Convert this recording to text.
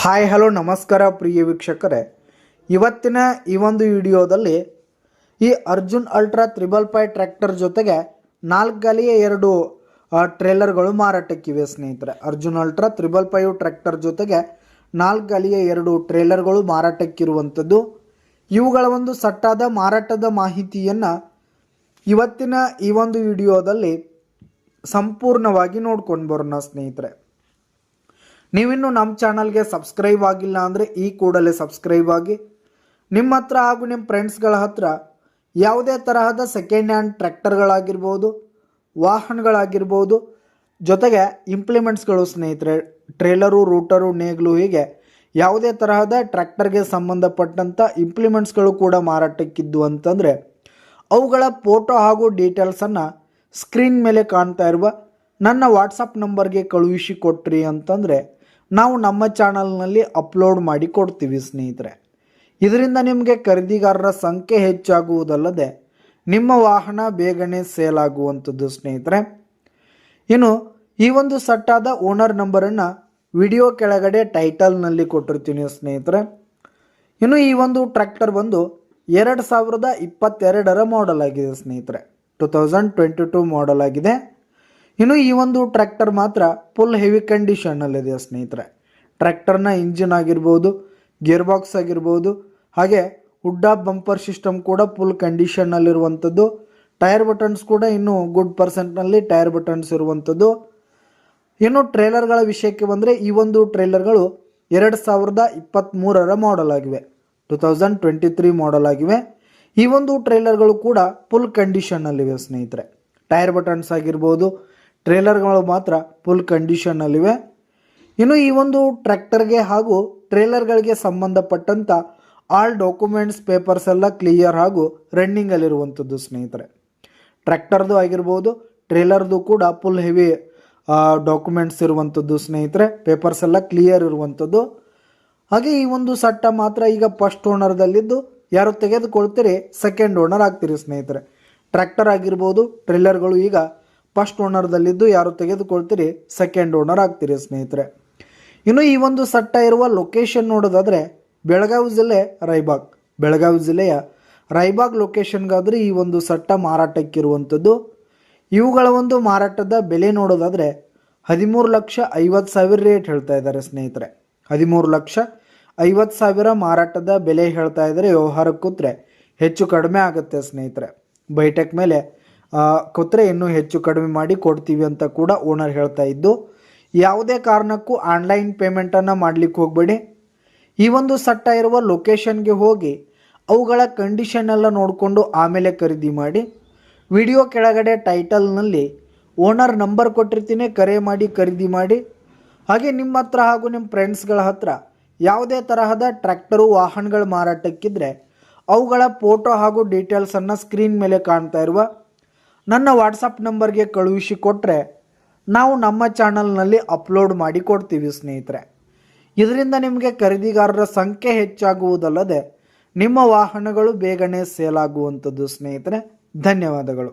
Hi hello ನಮಸ್ಕಾರ ಪ್ರಿಯ ವೀಕ್ಷಕರೇ, ಇವತ್ತಿನ ಈ ಒಂದು ವಿಡಿಯೋದಲ್ಲಿ ಈ ಅರ್ಜುನ್ ಅಲ್ಟ್ರಾ 555 ಟ್ರ್ಯಾಕ್ಟರ್ ಜೊತೆಗೆ 4 ಗಾಲಿಯ 2 ಟ್ರೇಲರ್ಗಳು ಮಾರಾಟಕ್ಕಿವೆ ಸ್ನೇಹಿತರೆ. ಅರ್ಜುನ್ ಅಲ್ಟ್ರಾ 555 ಟ್ರ್ಯಾಕ್ಟರ್ ಜೊತೆಗೆ 4 ಗಾಲಿಯ 2 ಟ್ರೇಲರ್ಗಳು ಮಾರಾಟಕ್ಕಿರುವಂಥದ್ದು. ಇವುಗಳ ಒಂದು ಸಟ್ಟಾದ ಮಾರಾಟದ ಮಾಹಿತಿಯನ್ನು ಇವತ್ತಿನ ಈ ಒಂದು ವಿಡಿಯೋದಲ್ಲಿ ಸಂಪೂರ್ಣವಾಗಿ ನೋಡ್ಕೊಂಡು ಬರೋಣ ಸ್ನೇಹಿತರೆ. ನೀವಿನ್ನು ನಮ್ಮ ಚಾನಲ್ಗೆ ಸಬ್ಸ್ಕ್ರೈಬ್ ಆಗಿಲ್ಲ ಅಂದರೆ ಈ ಕೂಡಲೇ ಸಬ್ಸ್ಕ್ರೈಬ್ ಆಗಿ. ನಿಮ್ಮ ಹತ್ರ ಹಾಗೂ ನಿಮ್ಮ ಫ್ರೆಂಡ್ಸ್ಗಳ ಹತ್ರ ಯಾವುದೇ ತರಹದ ಸೆಕೆಂಡ್ ಹ್ಯಾಂಡ್ ಟ್ರ್ಯಾಕ್ಟರ್ಗಳಾಗಿರ್ಬೋದು, ವಾಹನಗಳಾಗಿರ್ಬೋದು, ಜೊತೆಗೆ ಇಂಪ್ಲಿಮೆಂಟ್ಸ್ಗಳು ಸ್ನೇಹಿತರೆ, ಟ್ರೇಲರು, ರೂಟರು, ನೇಗ್ಲು, ಹೀಗೆ ಯಾವುದೇ ತರಹದ ಟ್ರ್ಯಾಕ್ಟರ್ಗೆ ಸಂಬಂಧಪಟ್ಟಂಥ ಇಂಪ್ಲಿಮೆಂಟ್ಸ್ಗಳು ಕೂಡ ಮಾರಾಟಕ್ಕಿದ್ದು ಅಂತಂದರೆ ಅವುಗಳ ಫೋಟೋ ಹಾಗೂ ಡೀಟೇಲ್ಸನ್ನು ಸ್ಕ್ರೀನ್ ಮೇಲೆ ಕಾಣ್ತಾ ಇರುವ ನನ್ನ ವಾಟ್ಸಪ್ ನಂಬರ್ಗೆ ಕಳುಹಿಸಿ ಕೊಟ್ರಿ ಅಂತಂದರೆ ನಾವು ನಮ್ಮ ಚಾನಲ್ನಲ್ಲಿ ಅಪ್ಲೋಡ್ ಮಾಡಿ ಕೊಡ್ತೀವಿ ಸ್ನೇಹಿತರೆ. ಇದರಿಂದ ನಿಮಗೆ ಖರೀದಿಗಾರರ ಸಂಖ್ಯೆ ಹೆಚ್ಚಾಗುವುದಲ್ಲದೆ ನಿಮ್ಮ ವಾಹನ ಬೇಗನೆ ಸೇಲ್ ಆಗುವಂಥದ್ದು ಸ್ನೇಹಿತರೆ. ಇನ್ನು ಈ ಒಂದು ಸಟ್ಟಾದ ಓನರ್ ನಂಬರನ್ನು ವಿಡಿಯೋ ಕೆಳಗಡೆ ಟೈಟಲ್ನಲ್ಲಿ ಕೊಟ್ಟಿರ್ತೀನಿ ಸ್ನೇಹಿತರೆ. ಇನ್ನು ಈ ಒಂದು ಟ್ರ್ಯಾಕ್ಟರ್ ಬಂದು 2022 ಮಾಡೆಲ್ ಆಗಿದೆ ಸ್ನೇಹಿತರೆ, 2022 ಮಾಡೆಲ್ ಆಗಿದೆ. ಇನ್ನು ಈ ಒಂದು ಟ್ರ್ಯಾಕ್ಟರ್ ಮಾತ್ರ ಫುಲ್ ಹೆವಿ ಕಂಡೀಷನ್ನಲ್ಲಿದೆ ಸ್ನೇಹಿತರೆ. ಟ್ರ್ಯಾಕ್ಟರ್ನ ಇಂಜಿನ್ ಆಗಿರ್ಬೋದು, ಗೇರ್ ಬಾಕ್ಸ್ ಆಗಿರ್ಬೋದು, ಹಾಗೆ ಹುಡ್ ಆಫ್ ಬಂಪರ್ ಸಿಸ್ಟಮ್ ಕೂಡ ಫುಲ್ ಕಂಡೀಷನ್ನಲ್ಲಿರುವಂಥದ್ದು. ಟೈರ್ ಬಟನ್ಸ್ ಕೂಡ ಇನ್ನೂ ಗುಡ್ ಪರ್ಸೆಂಟ್ನಲ್ಲಿ ಟೈರ್ ಬಟನ್ಸ್ ಇರುವಂಥದ್ದು. ಇನ್ನು ಟ್ರೇಲರ್ಗಳ ವಿಷಯಕ್ಕೆ ಬಂದರೆ ಈ ಒಂದು ಟ್ರೇಲರ್ಗಳು 2023 ಮಾಡೆಲ್ ಆಗಿವೆ, 2023 ಮಾಡೆಲ್ ಆಗಿವೆ. ಈ ಒಂದು ಟ್ರೇಲರ್ಗಳು ಕೂಡ ಫುಲ್ ಕಂಡೀಷನ್ನಲ್ಲಿವೆ ಸ್ನೇಹಿತರೆ. ಟೈರ್ ಬಟನ್ಸ್ ಆಗಿರ್ಬೋದು, ಟ್ರೇಲರ್ಗಳು ಮಾತ್ರ ಫುಲ್ ಕಂಡೀಷನ್ನಲ್ಲಿವೆ. ಇನ್ನು ಈ ಒಂದು ಟ್ರ್ಯಾಕ್ಟರ್ಗೆ ಹಾಗೂ ಟ್ರೇಲರ್ಗಳಿಗೆ ಸಂಬಂಧಪಟ್ಟಂಥ ಆಲ್ ಡಾಕ್ಯುಮೆಂಟ್ಸ್ ಪೇಪರ್ಸ್ ಎಲ್ಲ ಕ್ಲಿಯರ್ ಹಾಗೂ ರನ್ನಿಂಗಲ್ಲಿರುವಂಥದ್ದು ಸ್ನೇಹಿತರೆ. ಟ್ರ್ಯಾಕ್ಟರ್ದು ಆಗಿರ್ಬೋದು, ಟ್ರೇಲರ್ದು ಕೂಡ ಫುಲ್ ಹೆವಿ ಡಾಕ್ಯುಮೆಂಟ್ಸ್ ಇರುವಂಥದ್ದು ಸ್ನೇಹಿತರೆ. ಪೇಪರ್ಸ್ ಎಲ್ಲ ಕ್ಲಿಯರ್ ಇರುವಂಥದ್ದು. ಹಾಗೆ ಈ ಒಂದು ಸಟ್ಟ ಮಾತ್ರ ಈಗ ಫಸ್ಟ್ ಓನರ್ದಲ್ಲಿದ್ದು ಯಾರು ತೆಗೆದುಕೊಳ್ತೀರಿ ಸೆಕೆಂಡ್ ಓನರ್ ಆಗ್ತೀರಿ ಸ್ನೇಹಿತರೆ. ಟ್ರ್ಯಾಕ್ಟರ್ ಆಗಿರ್ಬೋದು, ಟ್ರೇಲರ್ಗಳು ಈಗ ಫಸ್ಟ್ ಓನರ್ದಲ್ಲಿದ್ದು ಯಾರು ತೆಗೆದುಕೊಳ್ತೀರಿ ಸೆಕೆಂಡ್ ಓನರ್ ಆಗ್ತೀರಿ ಸ್ನೇಹಿತರೆ. ಇನ್ನು ಈ ಒಂದು ಸಟ್ಟ ಇರುವ ಲೊಕೇಶನ್ ನೋಡೋದಾದರೆ ಬೆಳಗಾವಿ ಜಿಲ್ಲೆ ರಾಯಬಾಗ್, ಬೆಳಗಾವಿ ಜಿಲ್ಲೆಯ ರಾಯಬಾಗ್ ಲೊಕೇಶನ್ಗಾದರೆ ಈ ಒಂದು ಸಟ್ಟ ಮಾರಾಟಕ್ಕಿರುವಂಥದ್ದು. ಇವುಗಳ ಒಂದು ಮಾರಾಟದ ಬೆಲೆ ನೋಡೋದಾದರೆ 13,50,000 ರೇಟ್ ಹೇಳ್ತಾ ಇದ್ದಾರೆ ಸ್ನೇಹಿತರೆ. 13,50,000 ಮಾರಾಟದ ಬೆಲೆ ಹೇಳ್ತಾ ಇದ್ದಾರೆ. ವ್ಯವಹಾರಕ್ಕೆ ಕೂತ್ರೆ ಹೆಚ್ಚು ಕಡಿಮೆ ಆಗುತ್ತೆ ಸ್ನೇಹಿತರೆ. ಬೈಟೆಕ್ ಮೇಲೆ ಕೂತ್ರೆ ಇನ್ನೂ ಹೆಚ್ಚು ಕಡಿಮೆ ಮಾಡಿ ಕೊಡ್ತೀವಿ ಅಂತ ಕೂಡ ಓನರ್ ಹೇಳ್ತಾ ಇದ್ದು. ಯಾವುದೇ ಕಾರಣಕ್ಕೂ ಆನ್ಲೈನ್ ಪೇಮೆಂಟನ್ನು ಮಾಡಲಿಕ್ಕೆ ಹೋಗಬೇಡಿ. ಈ ಒಂದು ಸಟ್ಟ ಇರುವ ಲೊಕೇಶನ್ಗೆ ಹೋಗಿ ಅವುಗಳ ಕಂಡೀಷನ್ ಎಲ್ಲ ನೋಡಿಕೊಂಡು ಆಮೇಲೆ ಖರೀದಿ ಮಾಡಿ. ವಿಡಿಯೋ ಕೆಳಗಡೆ ಟೈಟಲ್ನಲ್ಲಿ ಓನರ್ ನಂಬರ್ ಕೊಟ್ಟಿರ್ತೀನಿ, ಕರೆ ಮಾಡಿ ಖರೀದಿ ಮಾಡಿ. ಹಾಗೆ ನಿಮ್ಮ ಹತ್ರ ಹಾಗೂ ನಿಮ್ಮ ಫ್ರೆಂಡ್ಸ್ಗಳ ಹತ್ರ ಯಾವುದೇ ತರಹದ ಟ್ರ್ಯಾಕ್ಟರು, ವಾಹನಗಳ ಮಾರಾಟಕ್ಕಿದ್ರೆ ಅವುಗಳ ಫೋಟೋ ಹಾಗೂ ಡೀಟೇಲ್ಸನ್ನು ಸ್ಕ್ರೀನ್ ಮೇಲೆ ಕಾಣ್ತಾ ಇರುವ ನನ್ನ ವಾಟ್ಸಪ್ ನಂಬರ್ಗೆ ಕಳುಹಿಸಿ ಕೊಟ್ಟರೆ ನಾವು ನಮ್ಮ ಚಾನಲ್ನಲ್ಲಿ ಅಪ್ಲೋಡ್ ಮಾಡಿ ಕೊಡ್ತೀವಿ ಸ್ನೇಹಿತರೆ. ಇದರಿಂದ ನಿಮಗೆ ಖರೀದಿಗಾರರ ಸಂಖ್ಯೆ ಹೆಚ್ಚಾಗುವುದಲ್ಲದೆ ನಿಮ್ಮ ವಾಹನಗಳು ಬೇಗನೆ ಸೇಲ್ ಆಗುವಂಥದ್ದು ಸ್ನೇಹಿತರೆ. ಧನ್ಯವಾದಗಳು.